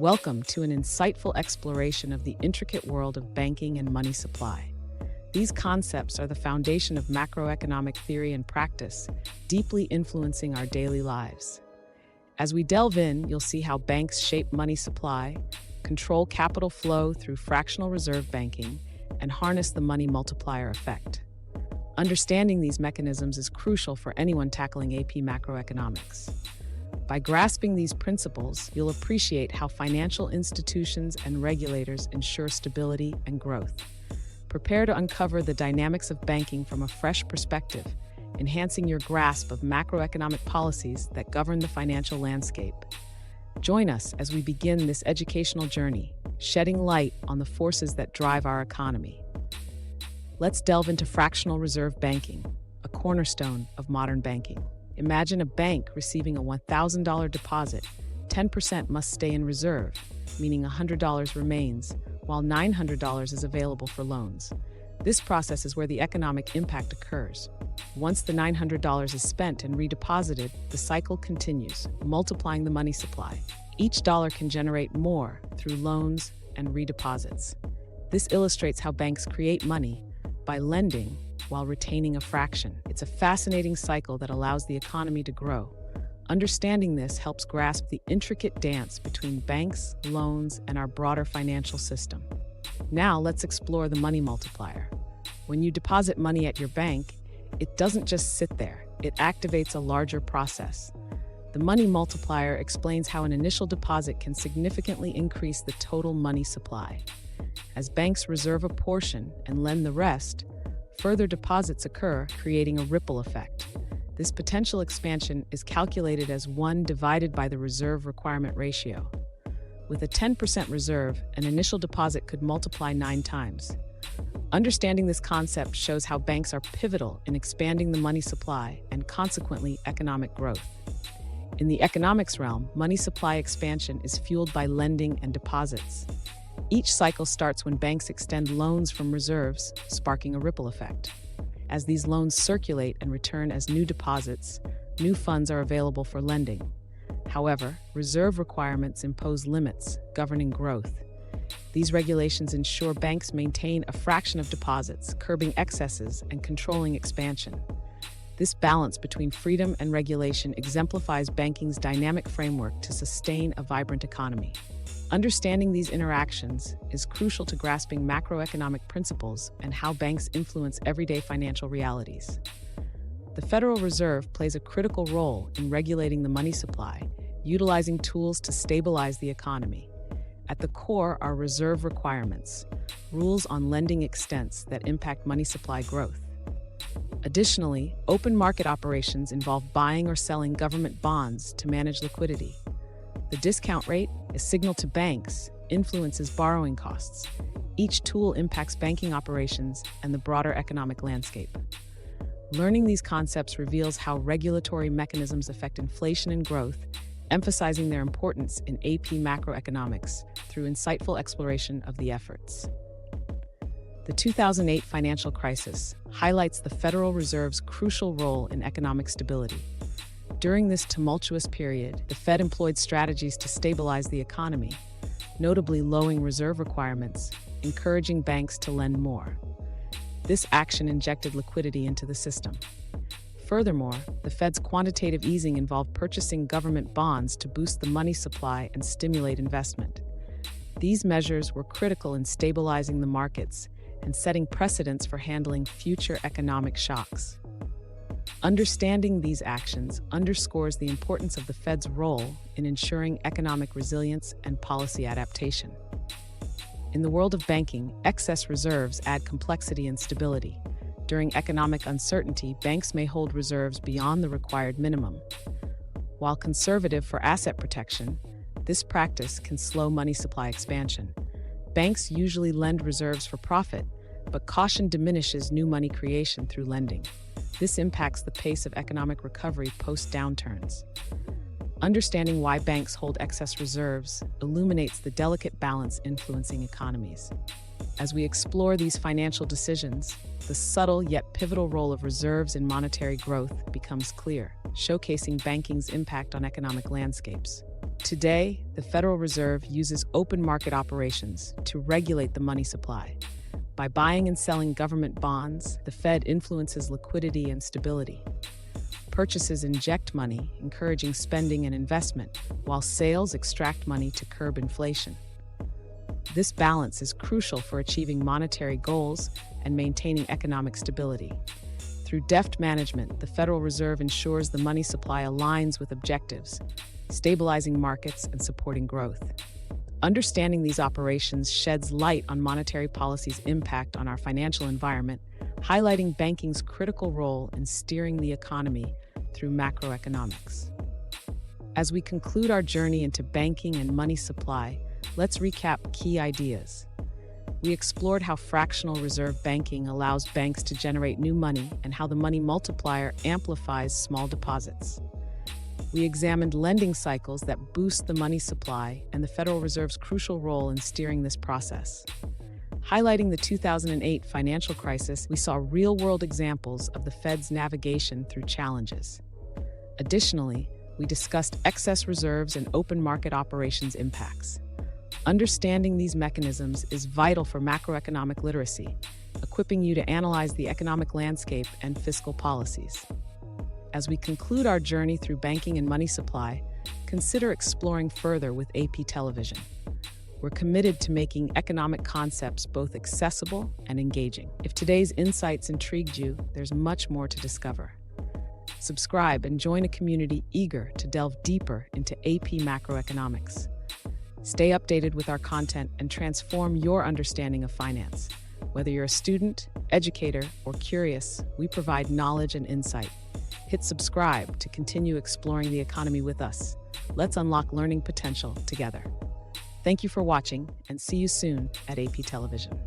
Welcome to an insightful exploration of the intricate world of banking and money supply. These concepts are the foundation of macroeconomic theory and practice, deeply influencing our daily lives. As we delve in, you'll see how banks shape money supply, control capital flow through fractional reserve banking, and harness the money multiplier effect. Understanding these mechanisms is crucial for anyone tackling AP Macroeconomics. By grasping these principles, you'll appreciate how financial institutions and regulators ensure stability and growth. Prepare to uncover the dynamics of banking from a fresh perspective, enhancing your grasp of macroeconomic policies that govern the financial landscape. Join us as we begin this educational journey, shedding light on the forces that drive our economy. Let's delve into fractional reserve banking, a cornerstone of modern banking. Imagine a bank receiving a $1,000 deposit. 10% must stay in reserve, meaning $100 remains, while $900 is available for loans. This process is where the economic impact occurs. Once the $900 is spent and redeposited, the cycle continues, multiplying the money supply. Each dollar can generate more through loans and redeposits. This illustrates how banks create money by lending while retaining a fraction. It's a fascinating cycle that allows the economy to grow. Understanding this helps grasp the intricate dance between banks, loans, and our broader financial system. Now let's explore the money multiplier. When you deposit money at your bank, it doesn't just sit there. It activates a larger process. The money multiplier explains how an initial deposit can significantly increase the total money supply. As banks reserve a portion and lend the rest, further deposits occur, creating a ripple effect. This potential expansion is calculated as 1 divided by the reserve requirement ratio. With a 10% reserve, an initial deposit could multiply 9 times. Understanding this concept shows how banks are pivotal in expanding the money supply and consequently economic growth. In the economics realm, money supply expansion is fueled by lending and deposits. Each cycle starts when banks extend loans from reserves, sparking a ripple effect. As these loans circulate and return as new deposits, new funds are available for lending. However, reserve requirements impose limits governing growth. These regulations ensure banks maintain a fraction of deposits, curbing excesses and controlling expansion. This balance between freedom and regulation exemplifies banking's dynamic framework to sustain a vibrant economy. Understanding these interactions is crucial to grasping macroeconomic principles and how banks influence everyday financial realities. The Federal Reserve plays a critical role in regulating the money supply, utilizing tools to stabilize the economy. At the core are reserve requirements, rules on lending extents that impact money supply growth. Additionally, open market operations involve buying or selling government bonds to manage liquidity. The discount rate, a signal to banks, influences borrowing costs. Each tool impacts banking operations and the broader economic landscape. Learning these concepts reveals how regulatory mechanisms affect inflation and growth, emphasizing their importance in AP Macroeconomics through insightful exploration of the efforts. The 2008 financial crisis highlights the Federal Reserve's crucial role in economic stability. During this tumultuous period, the Fed employed strategies to stabilize the economy, notably lowering reserve requirements, encouraging banks to lend more. This action injected liquidity into the system. Furthermore, the Fed's quantitative easing involved purchasing government bonds to boost the money supply and stimulate investment. These measures were critical in stabilizing the markets and setting precedents for handling future economic shocks. Understanding these actions underscores the importance of the Fed's role in ensuring economic resilience and policy adaptation. In the world of banking, excess reserves add complexity and stability. During economic uncertainty, banks may hold reserves beyond the required minimum. While conservative for asset protection, this practice can slow money supply expansion. Banks usually lend reserves for profit, but caution diminishes new money creation through lending. This impacts the pace of economic recovery post-downturns. Understanding why banks hold excess reserves illuminates the delicate balance influencing economies. As we explore these financial decisions, the subtle yet pivotal role of reserves in monetary growth becomes clear, showcasing banking's impact on economic landscapes. Today, the Federal Reserve uses open market operations to regulate the money supply. By buying and selling government bonds, the Fed influences liquidity and stability. Purchases inject money, encouraging spending and investment, while sales extract money to curb inflation. This balance is crucial for achieving monetary goals and maintaining economic stability. Through deft management, the Federal Reserve ensures the money supply aligns with objectives, stabilizing markets and supporting growth. Understanding these operations sheds light on monetary policy's impact on our financial environment, highlighting banking's critical role in steering the economy through macroeconomics. As we conclude our journey into banking and money supply, let's recap key ideas. We explored how fractional reserve banking allows banks to generate new money and how the money multiplier amplifies small deposits. We examined lending cycles that boost the money supply and the Federal Reserve's crucial role in steering this process. Highlighting the 2008 financial crisis, we saw real-world examples of the Fed's navigation through challenges. Additionally, we discussed excess reserves and open market operations impacts. Understanding these mechanisms is vital for macroeconomic literacy, equipping you to analyze the economic landscape and fiscal policies. As we conclude our journey through banking and money supply, consider exploring further with AP Television. We're committed to making economic concepts both accessible and engaging. If today's insights intrigued you, there's much more to discover. Subscribe and join a community eager to delve deeper into AP Macroeconomics. Stay updated with our content and transform your understanding of finance. Whether you're a student, educator, or curious, we provide knowledge and insight. Hit subscribe to continue exploring the economy with us. Let's unlock learning potential together. Thank you for watching, and see you soon at AP Television.